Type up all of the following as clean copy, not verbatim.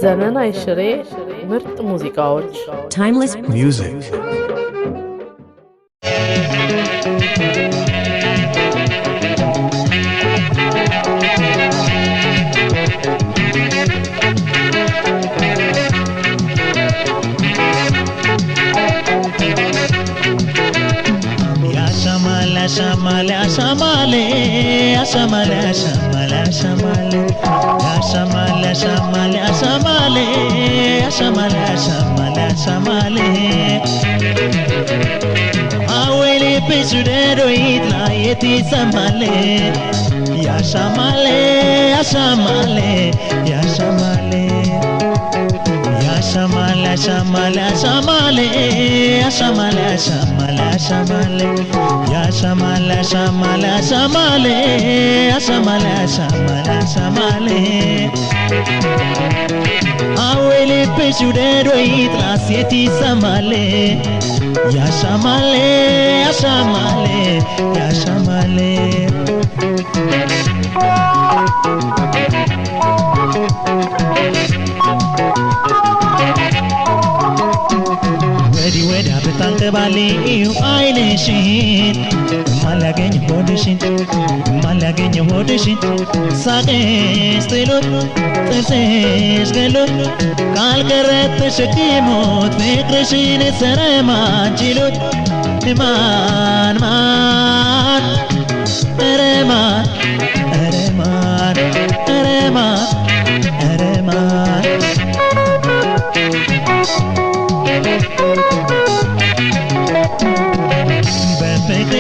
ዘመን አይሽሬ ምርጥ ሙዚቃዎች Timeless music. Shamale, shamale, shamale, shamale, shamale, shamale, shamale, shamale, shamale, shamale, shamale. Aweli pisudero itla yeti samale, ya shamale, ya shamale, ya shamale. Shamale, shamale, shamale, shamale, shamale, shamale, ya shamale, shamale, shamale, shamale, shamale, shamale. Aweli pesudero itlas yeti samale, ya shamale, ya shamale, ya shamale. Wedi betangebali aineshin malagenya hodishin sages telot tses gelot kalgeret shekimot fikrishin sereman chilot man ereman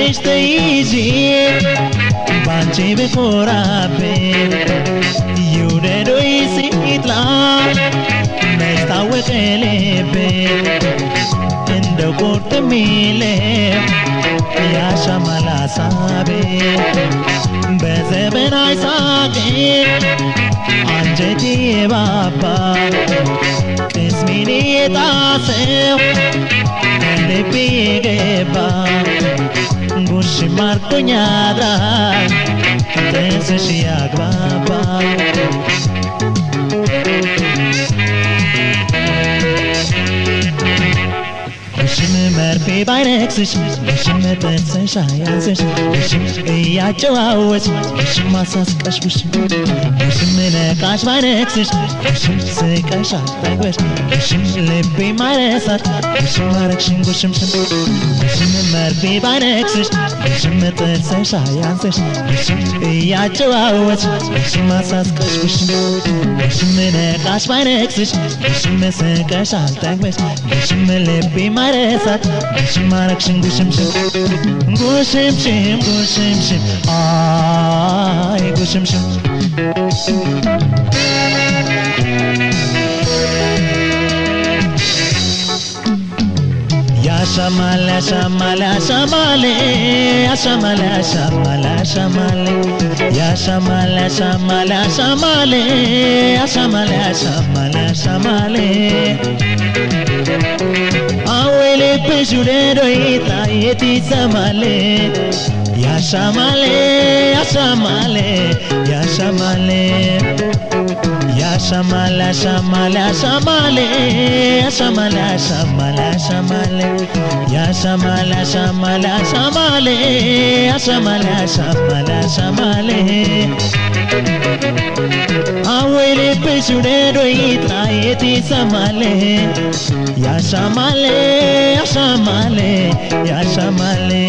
Este easy, banchi before ape. You dedo easy itla, nesta wekelebe. Endo korte mile, ya shamala sabe. Beze benai sage, anjeti baba. Kismini etase, ende pigeba. Gushi marco nyadra Tense shi agbaba Shime merfi bainexis Shime tense shayansis Shime yachawawes Shime masas kashbush Shime nekash bainexis Shime se kasha tagwes Shime lepi maresat Shime marekshin gushim Shime merfi bainexis Shime tense shayansis Shime yachawawes Shime masas kashbush Shime nekash bainexis Shime se kasha tagwes Shime lepi maresat Shmarak gushim ay gushim Ya shamale, shamale, shamale, shamale, shamale, shamale, ya shamale, shamale, shamale, shamale, shamale, shamale. Awele pesudero ita yeti samale, ya shamale, ya shamale, ya shamale, ya shamale, shamale, shamale, shamale, shamale, shamale, ya shamale, shamale, shamale, shamale, shamale, shamale. Awele pesudero ita yeti samale, ya shamale, ya shamale, ya shamale.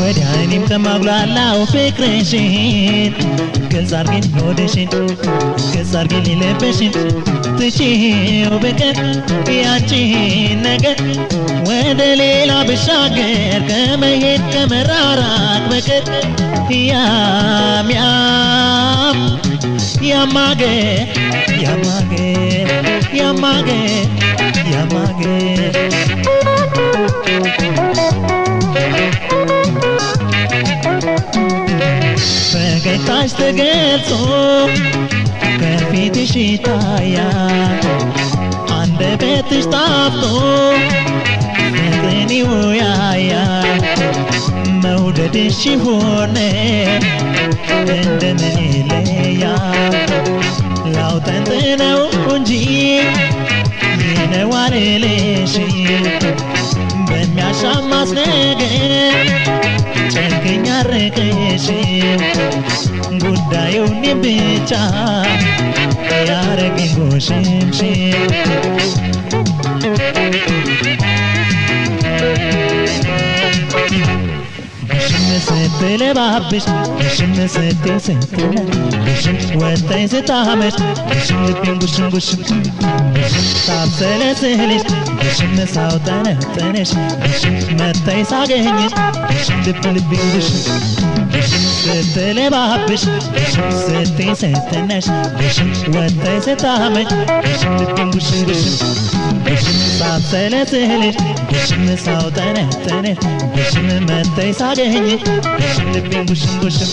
Wedi አይኔም ከማጉላላው ፍቅርሽን ግልጽ አርጊኝ ሆድሽን ግልጽ አርጊኝ ልብሽን ትቼው በቀር ያንቺን ነገር ወደ ሌላ ብሻገር ከመሄድ ከመራራቅ በቀር ያማገር ፈገግታሽ ተገልጾ ከፊትሽ ይታያል አንደበትሽ ጣፍጦ ፍቅርን ይውያያል መውደድሽ ሆነ እንደምን ይለያል ላውጠንጥነው እንጂ ይነዋል ልሽ በሚያሻማስ ነገር ጨክኛ ርቅሽ ጉዳዩን ብቻ ያረገኝ ጎሽምሽም ስትለባብሽ ብሽም ስትይ ስትነሽ ብሽም ወጣኝ ስታመሽ ብሽም ልቤን ጉሽም ጉሽም ብሽም ሳብሰለስልሽ ብሽም ሳውጠነጥንሽ ብሽም መጣኝ ሳገኝሽ ብሽም ልብ ልቤን ጉሽም ብሽም ስትለባብሽ ብሽም ስትይ ስትነሽ ብሽም ወጣኝ ስታመሽ ብሽም ልቤን ጉሽም ጉሽም ብሽም ሳብሰለስልሽ ብሽም ሳውጠነጥንሽ ብሽም መጣኝ ሳገኝሽ ብሽም ልቤን ጉሽም ጉሽም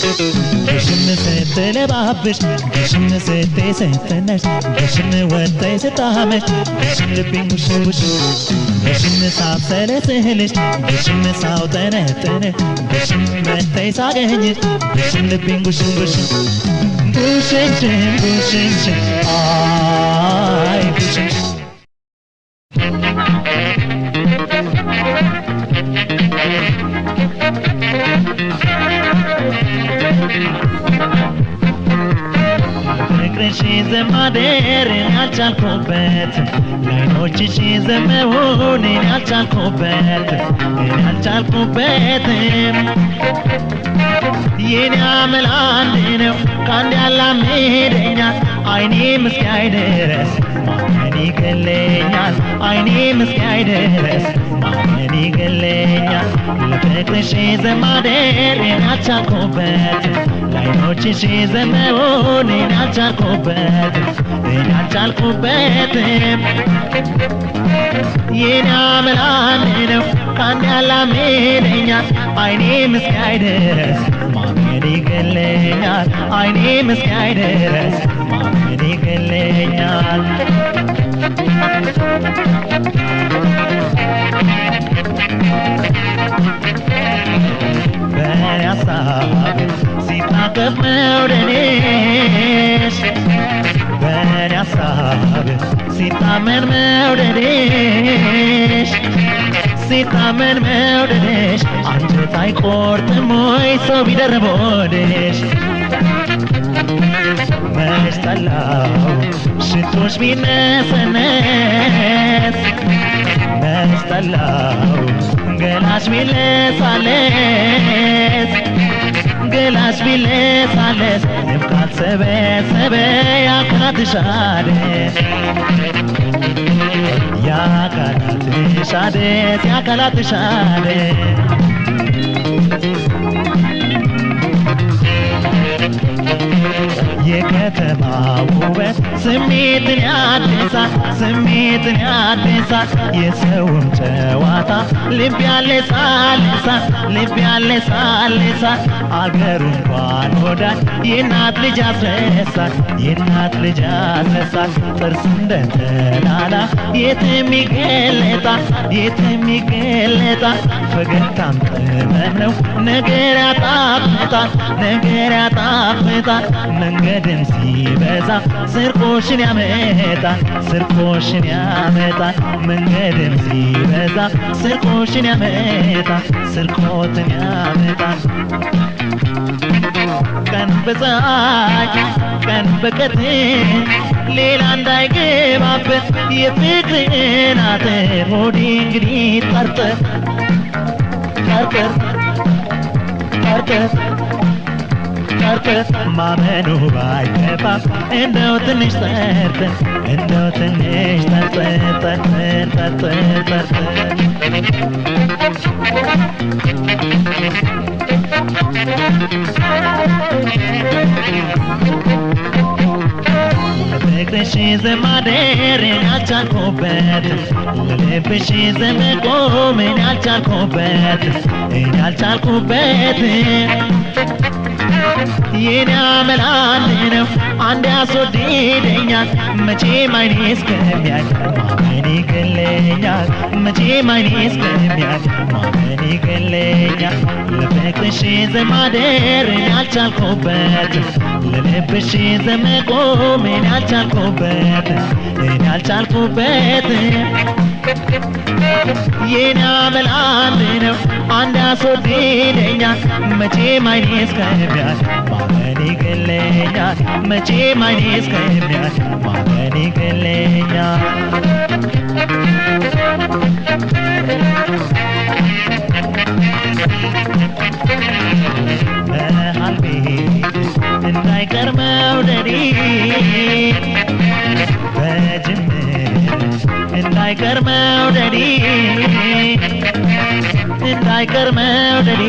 ብሽም ስትለባብሽ ብሽም ስትይ ስትነሽ ብሽም ወጣኝ ስታመሽ ብሽም ልቤን ጉሽም ጉሽም ብሽም ሳብሰለስልሽ ብሽም ሳውጠነጥንሽ ብሽም መጣኝ ሳገኝሽ ብሽም ልቤን ጉሽም ጉሽም ጉሽምሽም ጉሽምሽም አይ ጉሽምሽም ፍቅርሽ ዘማደር ያልቻልኩበት ላይኖችሽ ዘመሆን ያልቻልኩበት የኔ አመል አንድ ነው ካንድ ያላምደኛል አይኔ እስኪያይ ድረስ ማመን ይገለኛል አይኔ እስኪያይ ድረስ ማመን ይገለኛል ለፍቅርሽ ዘማደር ያልቻልኩበት ላይኖችሽ ዘመሆን ያልቻልኩበት የኔ አመል አንድ ነው ካንድ ያላምደኛል አይኔ እስኪያይ ድረስ ማመን ይገለኛል አይኔ እስኪያይ ድረስ ማመን ይገለኛል በያሳብ ሲታቀፍ መውደድሽ በያሳብ ሲታመን መውደድሽ አንጀት አይቆርጥም ወይ ሰው ቢደርቦልሽ መች ጠላው ሽቶሽ ቢነሰነስ መች ጠላው ገላሽ ቢለሳለስ ልብ ካልሰበሰበ ያካላትሽ አደስ የከተማ ውበት ስሜትን ያድሳል የሰውም ጨዋታ ልብ ያለሳልሳል አገሩ እንኳን ወዳጅ የእናት ልጅ አስረሳል ጥርስ እንደ ተላላ የትም ይገለጣል ፈገግታም ጥበብ ነው ነገር ያጣፍጣል መንገድም ሲበዛ ስርቆሽን ያመጣል መንገድም ሲበዛ ስርቆትን ያመጣል ቀን በፀሐይ ቀን በቀትር ሌላ እንዳይገባበት የፍቅርን አጥር ሆዴ እንግዲህ ጠርጥር ማመኑ ባይከፋም እንደው ትንሽ ጠርጥር ፍቅርሽ ዘማደር ያልቻልኩበት ልብሽ ዘመቆም ያልቻልኩበት የኔ አመላል ነው አንድ ያስወድደኛል መቼም አይኔ እስከሚያይ ማመን ይገለኛል መቼም አይኔ እስከሚያይ ማመን ይገለኛል ለፍቅርሽ ዘማደር ያልቻልኩበት ለልብሽ ዘመቆም ያልቻልኩበት ያልቻልኩበት የኔ አመላል ነው አንድ ያስወድደኛል መቼም አይኔ እስከሚያይ ማመን ይገለኛል መቼም አይኔ እስከሚያይ ማመን ይገለኛል በልቤ እንዳይቀር መውደዴ በጅምር እንዳይቀር መውደዴ እንዳይቀር መውደዴ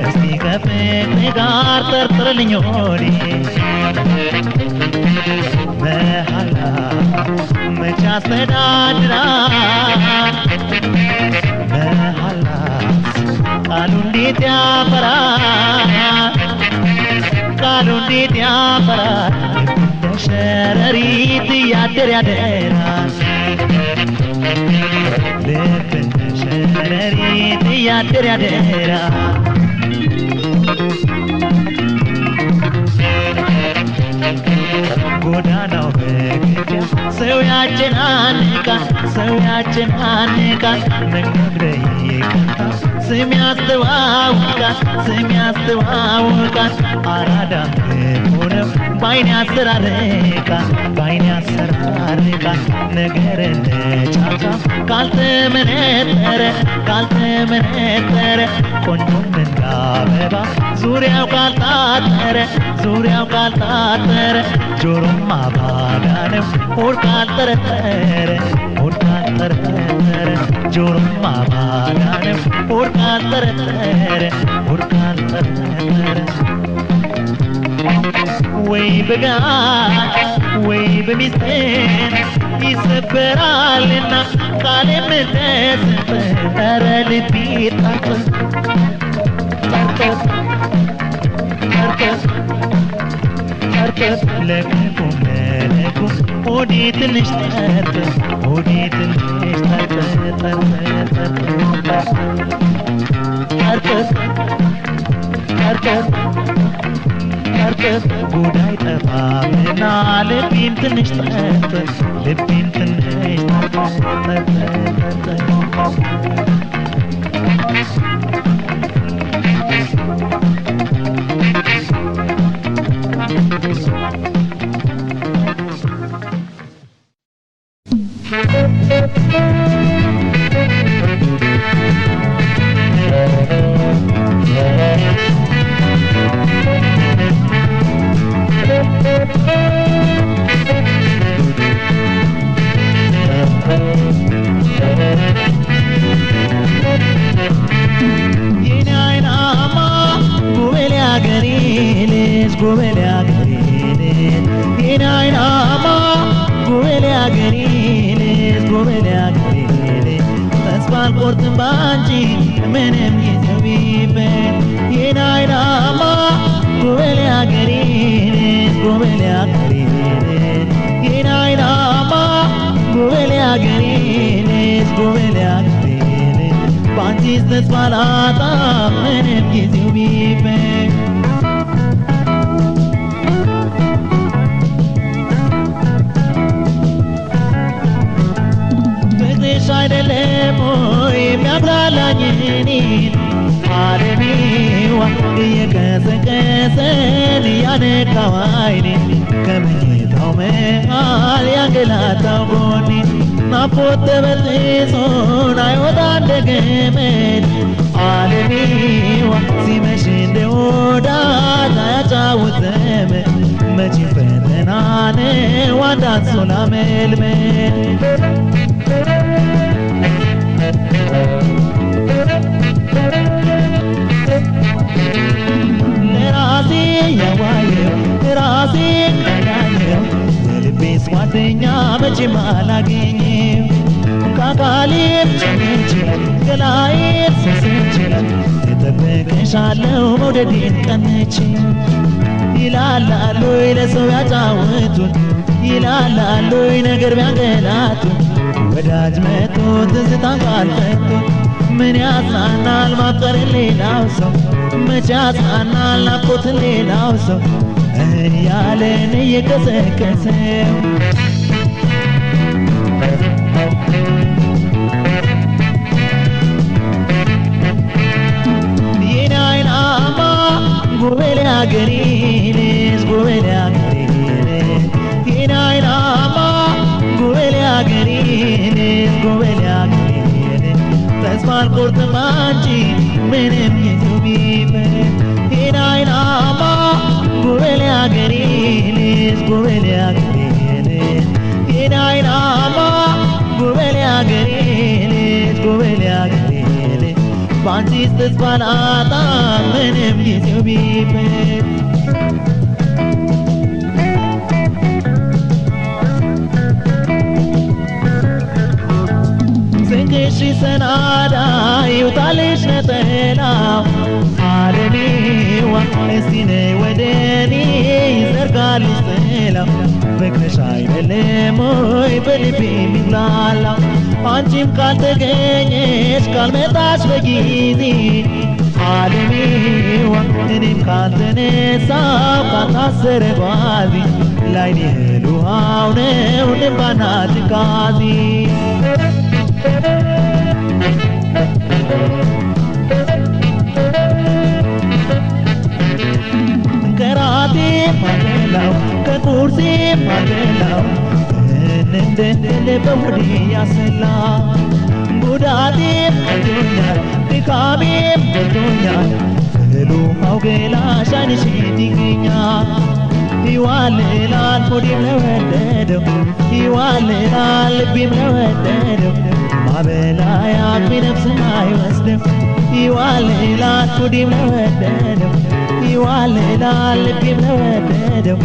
እስቲ ከፍቅር ጋር ጠርጥርልኝ ሆዴ በኋላ መች ያስተዳድራል በኋላስ ቃሉ እንዴት ያፈራል ቃሉ እንዴት ያፈራል እንደ ሸረሪት ያደር ያደራል ልብ እንደ ሸረሪት ያደር ያደራል ጎዳናው በግፊያ ሰው ያጨናንቃል ሰው ያጨናንቃል መንገድ ይቀጣ ስም ያስተዋውቃል ስም ያስተዋውቃል አራዳ ሆነው ባይን ያሰራርቃል ባይን ያሰራርቃል ነገር እንደጫታ ካልተመነጠረ ካልተመነጠረ ቆንጆም እንዳበባ ዙሪያው ካልታጠረ ዙሪያው ካልታጠረ ጆሮማ ባዳ ነው ሆድ ካልጠረጠረ ሆድ ካልጠረጠረ ጆሮማ ባዳ ነው ሆድ ካልጠረጠረ ሆድ ካልጠረጠረ ወይ በጋድ ወይ በሚስጥር ይሰበራልና ቃሌም እንደሰበረ ልቤ ጠርጥር ጠርጥር ጠርጥር ጠርጥር ለክፉም ለለኩም ሆዴ ትንሽ ጠርጥር ሆዴ ትንሽ ጠርጥር ጠርጥር ጠርጥር ጠርጥር ጠርጥር ጉዳይ ጠፋምና ልቤን ትንሽ ጠርጥር ልቤን ትንሽ ጠርጥር ጠርጥር ጎበሌ አገሬ የኔ አይናማ ጎበሌ አገሬ ጎበሌ አገሬ ተስፋ አልቆርጥም ባንቺ ምንም ጊዜው ቢፈጅ የኔ አይናማ ጎበሌ አገሬ ጎበሌ አገሬ የኔ አይናማ ጎበሌ አገሬ ጎበሌ አገሬ ባንቺስ ተስፋ አላጣም ምንም ጊዜው ቢፈጅ አይደለም የሚያብላላኝ እኔን ዓለሜዋ እየቀሰቀሰን ያነካው አይኔን ከመኝታው መሃል ያንገላታው ጎኔን ናፍቆት ተበጥሶን አይወጣ እንደ ገመድ ዓለሜዋ ሲመሽ እንደ ወዳጅ አያጫውት ዘመድ መቼ ፈተና ነው አንድ አንሶላ መልመድ ለራሴ ያዋየው ራሴ ያዳኘው የልቤስ ጓደኛ መቼም አላገኘው ከአካሌም ጨምቼ ገላዬን ሰስቼ እጠብቅሻለሁ መውደዴን ቀንቼ ይላላሉ ለሰው ያጫውቱን ይላላሉ ነገር ቢያንገላቱን ወዳጅ መቶ ትዝታን ካልፈቶ ምን ያጽናናል ማፍቀር ሌላው ሰው መቼ ያጽናናል ናፍቆት ሌላው ሰው እያለን እየቀሰቀሰው የናይናማ ጉበሌ አገሬንስ ጉበሌ አገሬን የናይናማ ጉበሌ አገሬንስ ጉበሌ አገሬን ተስፋ አልቆርጥም አንቺ ምንም የሰው ቢፈር የናይናማ ጉበሌ አገሬንስ ጉበሌ አገሬን የናይናማ ጉበሌ አገሬንስ ጉበሌ አገሬን ባንቺስ ተስፋ አላጣም ምንም ጊዜው ቢፈጅ ስንቅሽ ሰናዳ ይውጣልሽ ነጠላው ዓለሜዋ እስቲ ነይ ወደኔ ይዘርጋልሽ ጥላው ፍቅርሽ አይደለም ሆይ በልቤ የሚብላላው አንቺም ካልተገኘሽ ካልመጣሽ በጊዜ ዓለሜዋ እኔም ካልተነሳው ካልታሰረ ጓዜ ላይኔ እህል ውሃው ነው ልባና ትካዜ ከራቴ ማገላው ከቁርሴ ማገላው እንደንደለ በሆዴ ያሰላ ጉዳቴ ቀዶኛል ድካሜ በልቶኛል እህሉ ማውገላሽ ዓይንሽ ይገኛል ይዋልላል ሆዴም ለወደደው ይዋልላል ልቤም ለወደደው ማበላያ ነፍስም አይወስድም ይዋልላል ሆዴም ለወደደው ይዋልላል ልቤም ለወደደው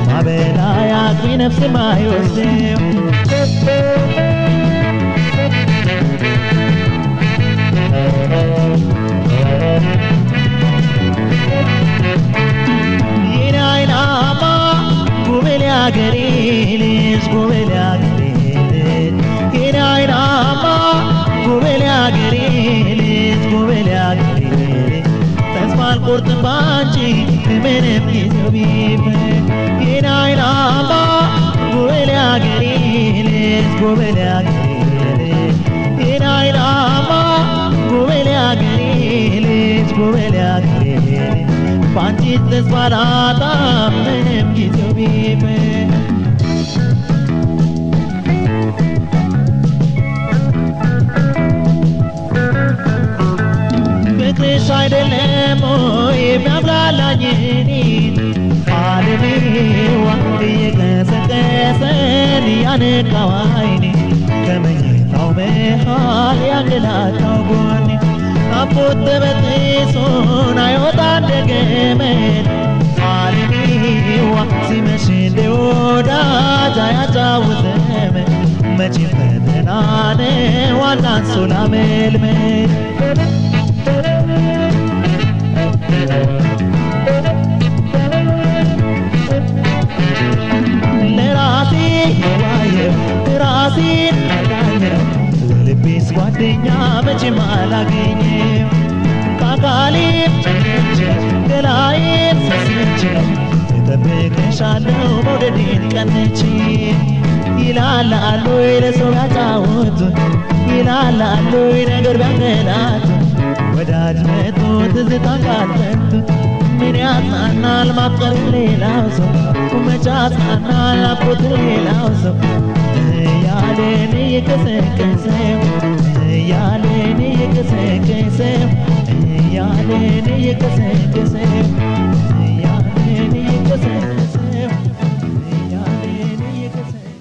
ማበላያ ነፍስም አይወስድም የናይናማ ጉበሌ አገሬንስ ጉበሌ አገሬን የናይናማ ጉበሌ አገሬንስ ጉበሌ አገሬን ተስፋ አልቆርጥም ባንቺ ምንም ጊዜው ቢፈጅ የናይናማ ጉበሌ አገሬንስ ጉበሌ አገሬን የናይናማ ጉበሌ አገሬንስ ጉበሌ አገሬን ባንቺ ተስፋ አላጣም ምንም ጊዜው ቢፈጅ ፍቅርሽ አይደለም የሚያብላላኝ እኔን ዓለሜዋ እየቀሰቀሰን ያነቃው ዓይኔ ከመኝታው መሃል ያንገላታው ጎኔ ናፍቆት ተበጥሶን አይወጣ እንደገመድ ዓለሜዋ ሲመሽ እንደ ወዳጅ አያጫውት ዘመድ መቼም ፈተና ነው አንሶላ መልመድ ለራሴ የዋየው ራሴን አዳኘው ለልቤስ ጓደኛ መቼም አላገኘው ከአካሌም ጨምቼው ገላዬን ሰስቼው እጠብቅሻለሁ መውደዴን ቀንቼ ይላላሉ ለሰው ያጫውቱን ይላላሉ ነገር ቢያንገላቱን ወዳጅ መቶ ትዝታን ካልፈቱን ምን ያጽናናል ማፍቀር ሌላው ሰው መቼ ያጽናናል ናፍቆት ሌላው ሰው እያለን እየቀሰቀሰው እያለን እየቀሰቀሰው እያለን እየቀሰቀሰው እያለን እየቀሰቀሰው እያለን እየቀሰቀሰው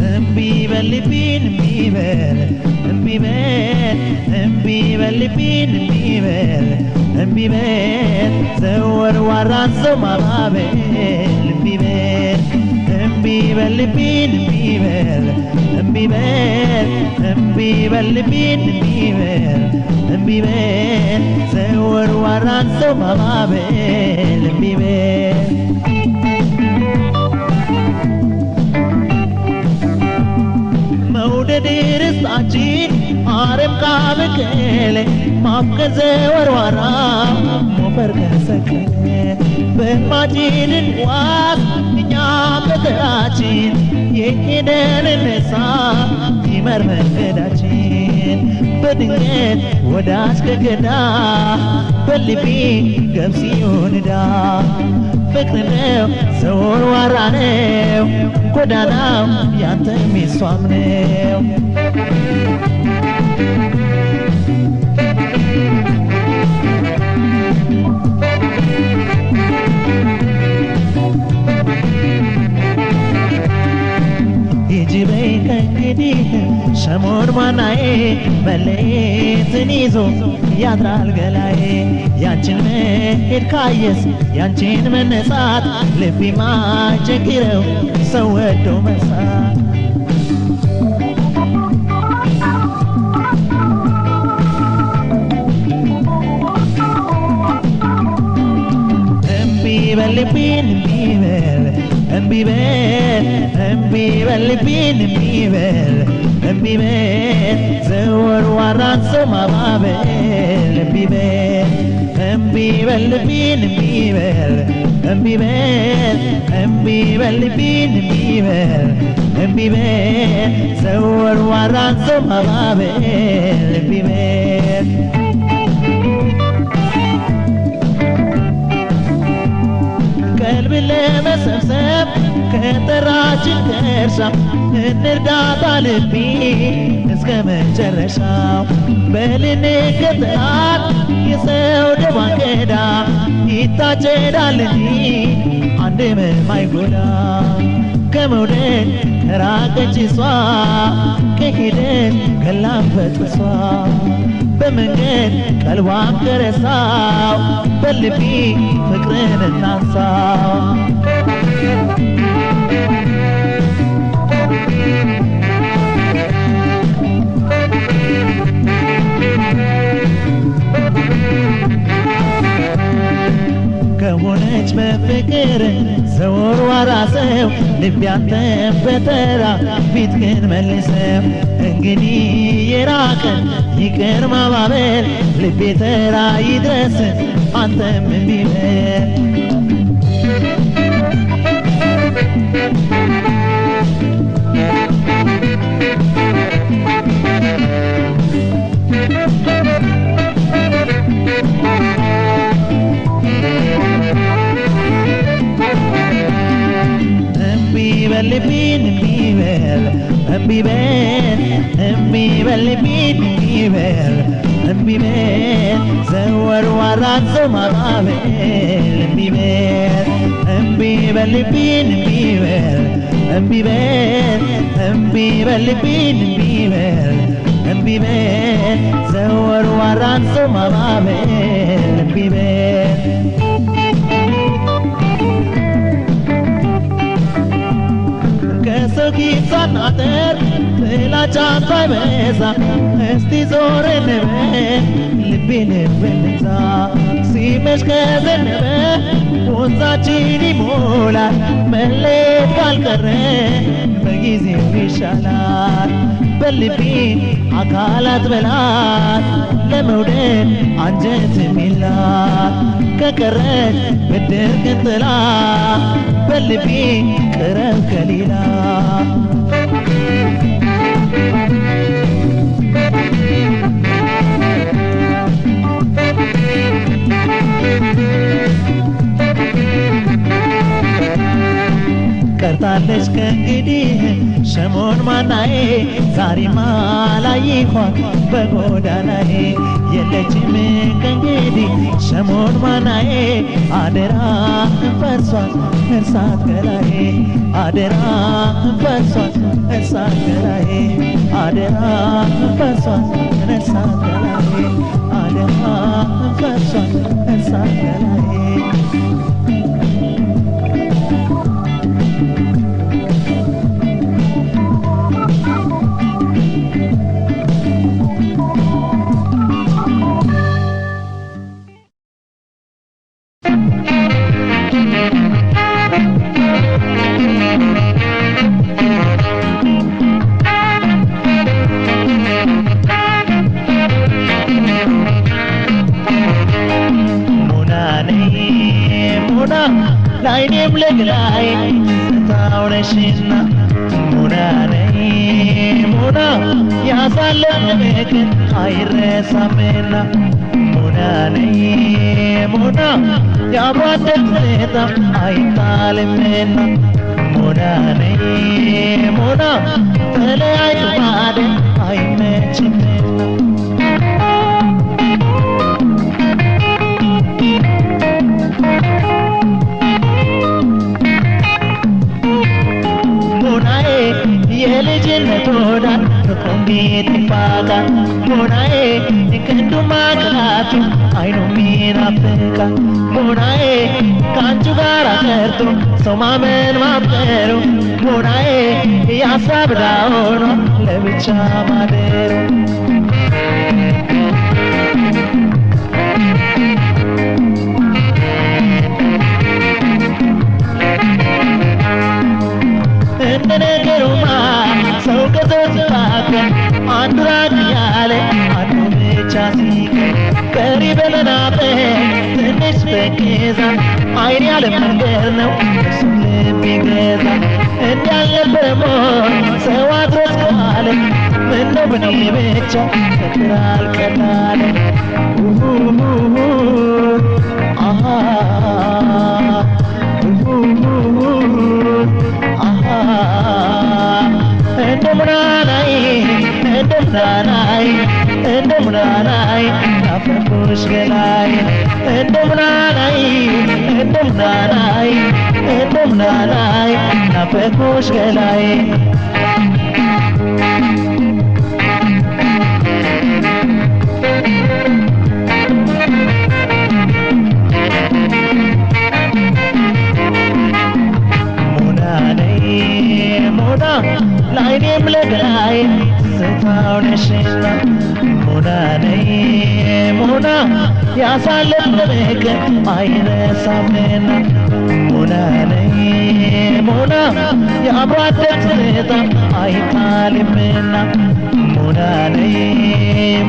እምቢ በል ልቤን እምቢ በል እምቢ በል ልቤን እምቢ በል ዘወርዋራን ሰው ማባበል እምቢ በል እምቢ በል ልቤን እምቢ በል እምቢ በል ልቤን እምቢ በል ዘወርዋራን ሰው ማባበል እምቢ በል መውደድ ርስታችን አረም ካበቀለ ማፍቀር ዘወርዋራ ሞፈር ከሰቀለ በማጅንን ዋስ እኛ በተራችን የሄደን ነሳ ይመር መንገዳችን በድንገት ወዳጅ ከገዳ በልቤ ገብስ ይሁንዳ ፍቅር ነው ዘወርዋራ ነው ጎዳናው ያንተ ሚሷም ነው ይጅበይ ከእንግዲህ ሸሞን ማናዬ መለየትን ይዞ ያድራል ገላዬ ያንቺን መሄድ ካየስ ያንቺን መነሳት ልቤ ማቸግረው ሰው ወዶ መሳት እምቢ በል ልቤን እምቢ በል እምቢ በል ልቤን እምቢ በል ዘወርዋራን ሰው ማባበል እምቢ በል እምቢ በል ልቤን እምቢ በል እምቢ በል ልቤን እምቢ በል ዘወርዋራን ሰው ማባበል እምቢ በል ቀልብ ለመሰብሰብ ከጠራችን ደርሳ እንርዳታ ልቤ እስከ መጨረሻው በልንከተላት የሰው ደባንከዳ ይታጨዳል እንጂ አንድም አይጎዳ ከመውደድ ከራቀች እሷ ከሄደች ገላበት እሷ በመንገድ ቀልቧን ከረሳው በልቤ ፍቅርን እናንሳው ከሆነች በፍቅር ዘወርዋራ ሰው ልቤ አንተን በተራ ፊትህን መልሰው እንግዲህ የራቀን ይቅር ማባበል ልቤ ተራ ይድረስ አንተም እምቢ በል ልቤን እምቢ በል እምቢ በል ልቤን እምቢ በል ዘወርዋራን ሰው ማባበል እምቢ በል እምቢ በል ልቤን እምቢ በል እምቢ በል ልቤን እምቢ በል ዘወርዋራን ሰው ማባበል እምቢ በል ከሰው ኪሳን አጠር ጥላቻን ሳይበዛ እስቲ ዞር እንበል ልቤ ልብንዛ ሲመሽ ከዘነበ ወንዛችን ይሞላል መለየት ካልቀረ በጊዜው ይሻላል በልቤ አካላት በላት ለመውደድ አንጀት የሚላት ከቀረች ብድር ቅጥላ በልቤ ቅረብ ከሌላ ቀርታለች ከእንግዲህ ሸሞን ማናዬ ዛሬማ ላይኳት በጎዳናዬ የለችም ከእንግዲህ ሸሞን ማናዬ አደራ ፈርሷት እርሳት ገላዬ አደራ ፈርሷት እርሳት ገላዬ አደራ ፈሷን እነሳት ገላዬ አደራ ፈሷን እነሳት ገላዬ ላይኔም ለግላይ ስታውነሽና ሙና ነይ ሙና ያሳለፍንበት አይረሳምና ሙና ነይ ሙና ያባደት ሁኔታ አይጣልምና ሙና ነይ ሙና ተለያይቶ ማደር አይመችምና የልጅነት ወዳት በኮንጌት ይፋታ ሞናዬ ክንዱ ማቅላቱ አይኑ ሚናፍቃ ሞናዬ ከአንቺ ጋር ሰርቶ ሰው ማመን ማፍቀሩ ሞናዬ የሀሳብ ዕዳ ሆኖ ለብቻ ማደሩ እንደነገሩማ ሰው ከሰው ሲፋቀር አንዱ ራቅ እያለ አንዱ ብቻ ሲቀር ቀሪ በመናፈቅ ትንሽ በገዛ አይን ያለ መንገድ ነው እሱም ልብ ይገዛ እንዳልነበረሞ ሰው አድሮ እስከዋለ ምነው በኔ ብቻ ፍቅር አልቀላለ እንደምናናይ ናፈኩሽ ገላይ እንደምናናይ ናፈኩሽ ገላይ ሙና ላይኔም ለገላይ ስታውነሽና ሙና ነይ ሙና ያሳለፍንበት አይረሳምና ሙና ነይ ሙና የአብራደት ሁኔታ አይጣልምና ሙና ነይ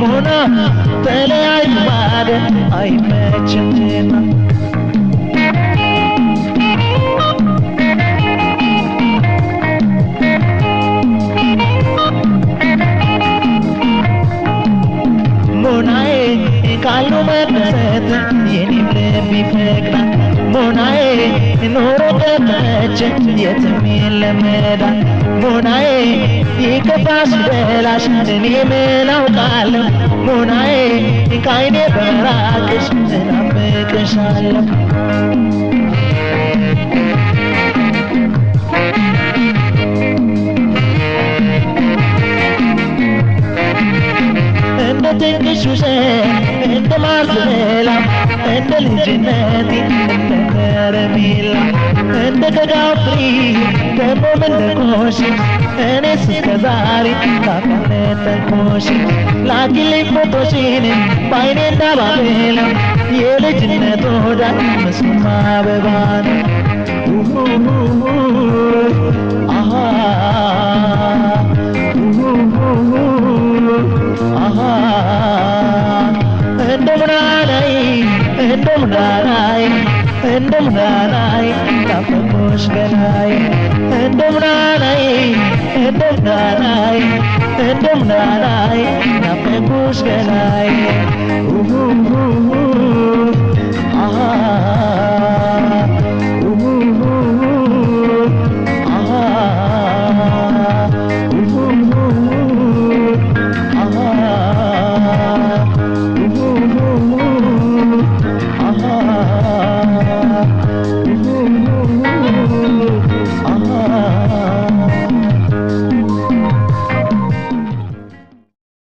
ሙና ተለያይቶ ማደር አይመችምና ቃሉ መደሰት የኔም ልብ ይፈቅዳል ሞናዬ ኖሮ ከተመቸ የትም ይለመዳል ሞናዬ ይከፋሽ በላሽ እኔ ምን አውቃለሁ ሞናዬ ከዓይኔ በመራቅሽ እናፍቅሻለሁ እንደ ትንሽ ውሸት እንደ ማርዘላ እንደ ልጅነቴ እንደ ከረሜላ እንደ ከጋው ፍሬ ደግሞም እንደ ኮሽ እኔስ እስከ ዛሬ ካፈነጠንኩሽ ላኪልኝ ፎቶሽን በዓይኔ እንዳባብላ የልጅነት ወዳት መስሎማ አበባ ነው እንደምናናይ ናፈኩሽ ገላይ እንደምናናይ ናፈኩሽ ገላይ